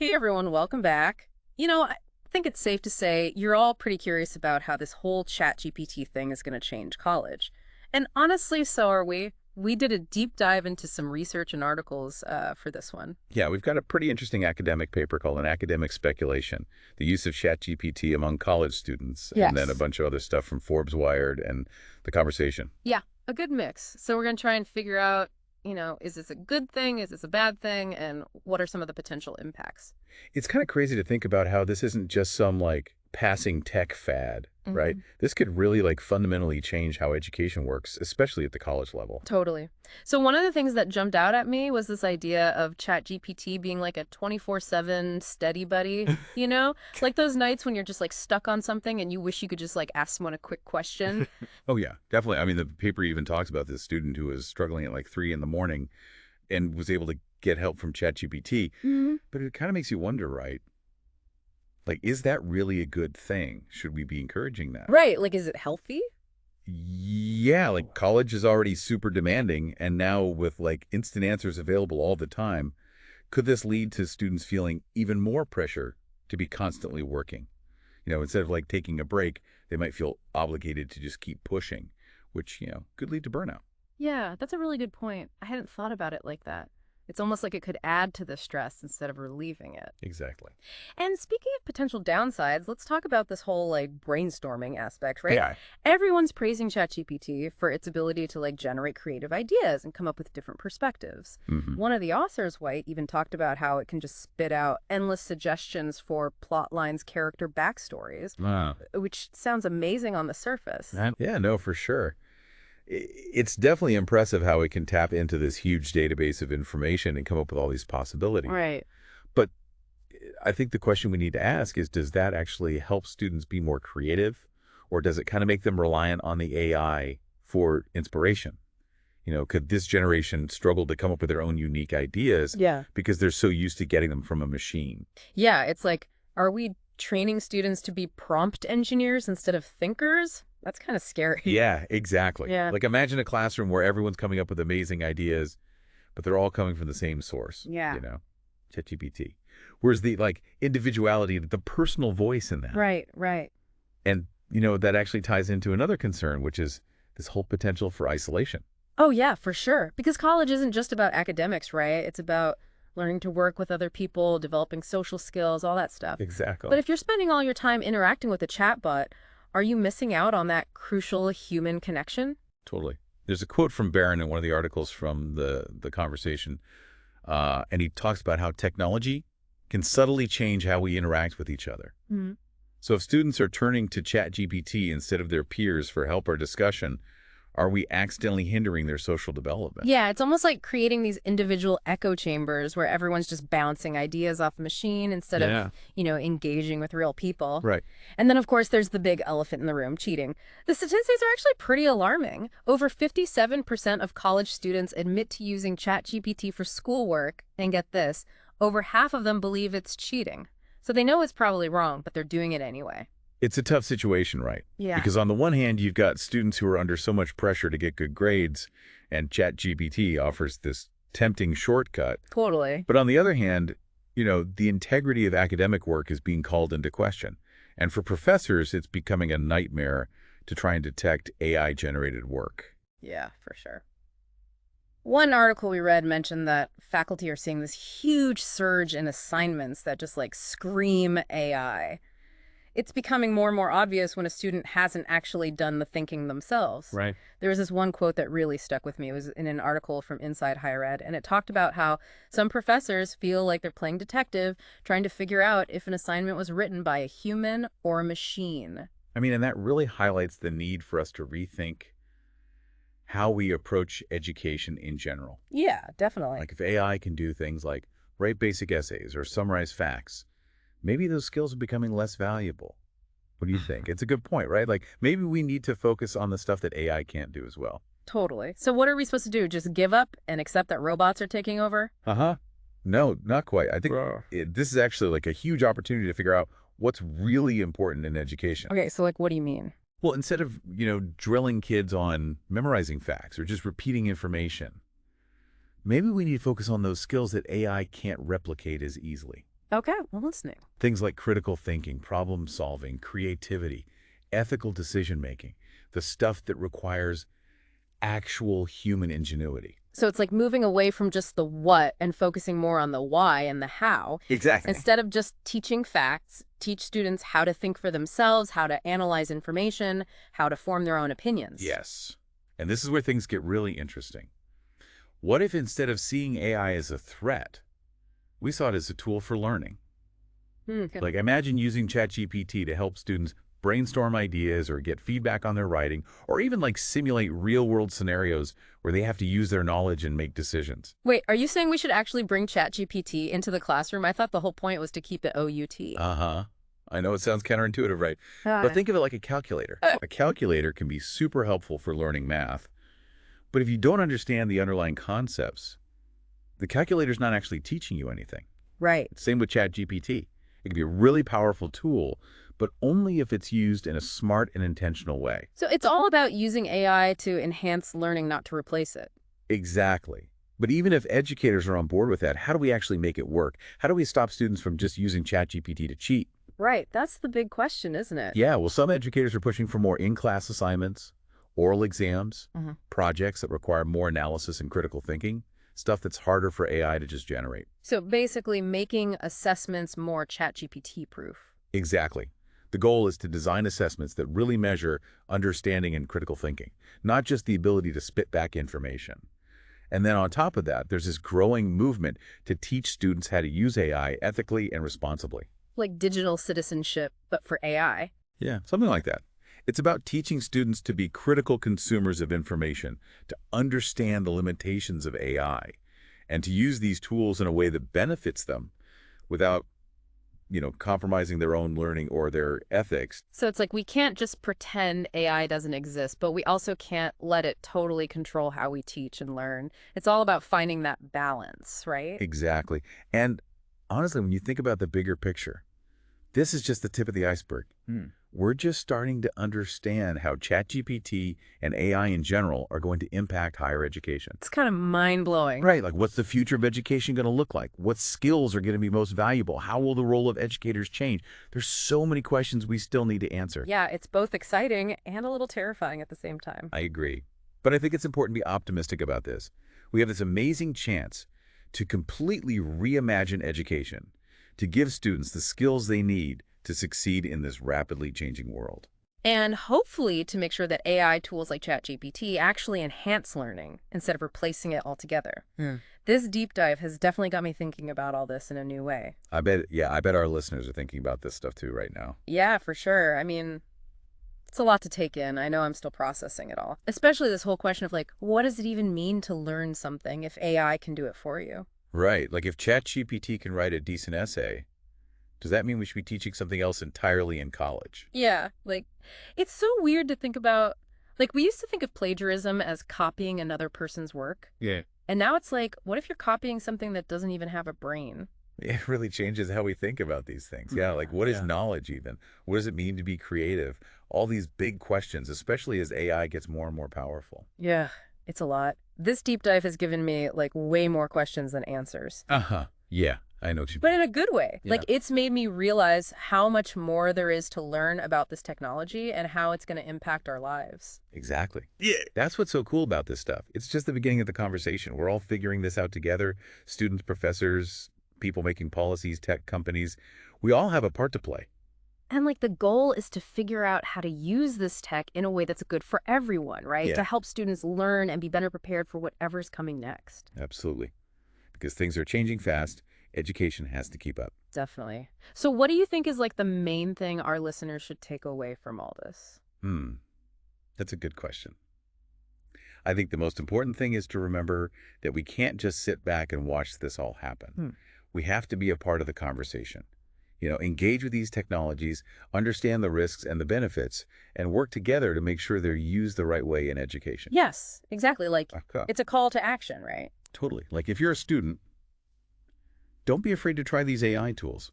Hey everyone, welcome back. I think it's safe to say you're all pretty curious about how this whole ChatGPT thing is going to change college. And honestly, so are we. We did a deep dive into some research and articles for this one. Yeah, we've got a pretty interesting academic paper called An Academic Speculation, the use of ChatGPT among college students, and then a Yes. bunch of other stuff from Forbes Wired and The Conversation. Yeah, a good mix. So we're going to try and figure out, is this a good thing? Is this a bad thing? And what are some of the potential impacts? It's kind of crazy to think about how this isn't just some passing tech fad, right? hmm This could really fundamentally change how education works, especially at the college level. Totally. So one of the things that jumped out at me was this idea of ChatGPT being like a 24/7 steady buddy, Like those nights when you're just like stuck on something and you wish you could just like ask someone a quick question. Oh yeah, definitely. I mean, the paper even talks about this student who was struggling at like 3 in the morning and was able to get help from ChatGPT. hmm But it kind of makes you wonder, right? Like, is that really a good thing? Should we be encouraging that? Right. Like, is it healthy? Yeah, like college is already super demanding, and now with instant answers available all the time, could this lead to students feeling even more pressure to be constantly working? Instead of taking a break, they might feel obligated to just keep pushing, which, could lead to burnout. Yeah, that's a really good point. I hadn't thought about it like that. It's almost like it could add to the stress instead of relieving it. Exactly. And speaking of potential downsides, let's talk about this whole like brainstorming aspect, right? AI. Everyone's praising ChatGPT for its ability to like generate creative ideas and come up with different perspectives. hmm One of the authors, White, even talked about how it can just spit out endless suggestions for plot lines, character backstories, Wow. which sounds amazing on the surface. Yeah, no, for sure. It's definitely impressive how it can tap into this huge database of information and come up with all these possibilities. Right. But I think the question we need to ask is, does that actually help students be more creative, or does it kind of make them reliant on the AI for inspiration? Could this generation struggle to come up with their own unique ideas Yeah. because they're so used to getting them from a machine? Yeah, it's like, are we training students to be prompt engineers instead of thinkers? That's kind of scary. Yeah, exactly. Yeah. Like imagine a classroom where everyone's coming up with amazing ideas, but they're all coming from the same source, Yeah. ChatGPT. Whereas the individuality, the personal voice in that. Right, right. And, that actually ties into another concern, which is this whole potential for isolation. Oh, yeah, for sure. Because college isn't just about academics, right? It's about learning to work with other people, developing social skills, all that stuff. Exactly. But if you're spending all your time interacting with a chatbot, are you missing out on that crucial human connection? Totally. There's a quote from Barron in one of the articles from the conversation, and he talks about how technology can subtly change how we interact with each other. Mhm. So if students are turning to ChatGPT instead of their peers for help or discussion, are we accidentally hindering their social development? Yeah, it's almost like creating these individual echo chambers where everyone's just bouncing ideas off a machine instead Yeah. of, engaging with real people. Right. And then, of course, there's the big elephant in the room, cheating. The statistics are actually pretty alarming. Over 57% of college students admit to using ChatGPT for schoolwork. And get this, over half of them believe it's cheating. So they know it's probably wrong, but they're doing it anyway. It's a tough situation, right? Yeah. Because on the one hand, you've got students who are under so much pressure to get good grades, and ChatGPT offers this tempting shortcut. Totally. But on the other hand, the integrity of academic work is being called into question. And for professors, it's becoming a nightmare to try and detect AI-generated work. Yeah, for sure. One article we read mentioned that faculty are seeing this huge surge in assignments that just like scream AI. It's becoming more and more obvious when a student hasn't actually done the thinking themselves. Right. There was this one quote that really stuck with me. It was in an article from Inside Higher Ed, and it talked about how some professors feel like they're playing detective, trying to figure out if an assignment was written by a human or a machine. I mean, and that really highlights the need for us to rethink how we approach education in general. Yeah, definitely. Like if AI can do things like write basic essays or summarize facts, maybe those skills are becoming less valuable. What do you think? It's a good point, right? Like maybe we need to focus on the stuff that AI can't do as well. Totally. So what are we supposed to do? Just give up and accept that robots are taking over? Uh-huh. No, not quite. I think this is actually like a huge opportunity to figure out what's really important in education. Okay, so like what do you mean? Well, instead of, drilling kids on memorizing facts or just repeating information, maybe we need to focus on those skills that AI can't replicate as easily. Okay, I'm listening. Things like critical thinking, problem solving, creativity, ethical decision making, the stuff that requires actual human ingenuity. So it's like moving away from just the what and focusing more on the why and the how. Exactly. Instead of just teaching facts, teach students how to think for themselves, how to analyze information, how to form their own opinions. Yes. And this is where things get really interesting. What if instead of seeing AI as a threat, we saw it as a tool for learning? Okay. Like imagine using ChatGPT to help students brainstorm ideas or get feedback on their writing, or even like simulate real-world scenarios where they have to use their knowledge and make decisions. Wait, are you saying we should actually bring ChatGPT into the classroom? I thought the whole point was to keep it OUT. Uh-huh. I know it sounds counterintuitive, right? But Ah. think of it like a calculator. A calculator can be super helpful for learning math, but if you don't understand the underlying concepts, the calculator's not actually teaching you anything. Right. Same with ChatGPT. It can be a really powerful tool, but only if it's used in a smart and intentional way. So it's all about using AI to enhance learning, not to replace it. Exactly. But even if educators are on board with that, how do we actually make it work? How do we stop students from just using ChatGPT to cheat? Right. That's the big question, isn't it? Yeah, well, some educators are pushing for more in-class assignments, oral exams, Mhm. projects that require more analysis and critical thinking, stuff that's harder for AI to just generate. So basically making assessments more ChatGPT proof. Exactly. The goal is to design assessments that really measure understanding and critical thinking, not just the ability to spit back information. And then on top of that, there's this growing movement to teach students how to use AI ethically and responsibly. Like digital citizenship, but for AI. Yeah, something like that. It's about teaching students to be critical consumers of information, to understand the limitations of AI, and to use these tools in a way that benefits them without, compromising their own learning or their ethics. So it's like we can't just pretend AI doesn't exist, but we also can't let it totally control how we teach and learn. It's all about finding that balance, right? Exactly. And honestly, when you think about the bigger picture, this is just the tip of the iceberg. We're just starting to understand how ChatGPT and AI in general are going to impact higher education. It's kind of mind-blowing. Right, like what's the future of education going to look like? What skills are going to be most valuable? How will the role of educators change? There's so many questions we still need to answer. Yeah, it's both exciting and a little terrifying at the same time. I agree. But I think it's important to be optimistic about this. We have this amazing chance to completely reimagine education, to give students the skills they need to succeed in this rapidly changing world. And hopefully to make sure that AI tools like ChatGPT actually enhance learning instead of replacing it altogether. This deep dive has definitely got me thinking about all this in a new way. I bet our listeners are thinking about this stuff too right now. Yeah, for sure. I mean, it's a lot to take in. I know I'm still processing it all. Especially this whole question of like, what does it even mean to learn something if AI can do it for you? Right, like if ChatGPT can write a decent essay, does that mean we should be teaching something else entirely in college? Yeah, like, it's so weird to think about. Like, we used to think of plagiarism as copying another person's work. Yeah. And now it's like, what if you're copying something that doesn't even have a brain? It really changes how we think about these things. Yeah, like what is Yeah. knowledge even? What does it mean to be creative? All these big questions, especially as AI gets more and more powerful. Yeah, it's a lot. This deep dive has given me like way more questions than answers. Uh-huh. Yeah, I know what you But mean. in a good way. Yeah. Like it's made me realize how much more there is to learn about this technology and how it's going to impact our lives. Exactly. Yeah. That's what's so cool about this stuff. It's just the beginning of the conversation. We're all figuring this out together. Students, professors, people making policies, tech companies. We all have a part to play. And like the goal is to figure out how to use this tech in a way that's good for everyone, right? Yeah. To help students learn and be better prepared for whatever's coming next. Absolutely. Because things are changing fast. Education has to keep up. Definitely. So what do you think is like the main thing our listeners should take away from all this? That's a good question. I think the most important thing is to remember that we can't just sit back and watch this all happen. We have to be a part of the conversation. Engage with these technologies, understand the risks and the benefits, and work together to make sure they're used the right way in education. Yes, exactly. Like Okay. it's a call to action, right? Totally. Like if you're a student, don't be afraid to try these AI tools,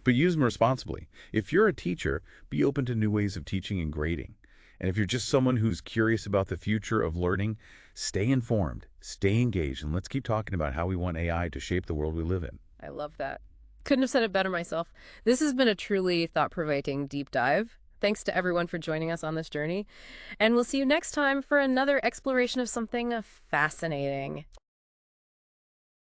but use them responsibly. If you're a teacher, be open to new ways of teaching and grading. And if you're just someone who's curious about the future of learning, stay informed, stay engaged, and let's keep talking about how we want AI to shape the world we live in. I love that. Couldn't have said it better myself. This has been a truly thought-provoking deep dive. Thanks to everyone for joining us on this journey. And we'll see you next time for another exploration of something fascinating.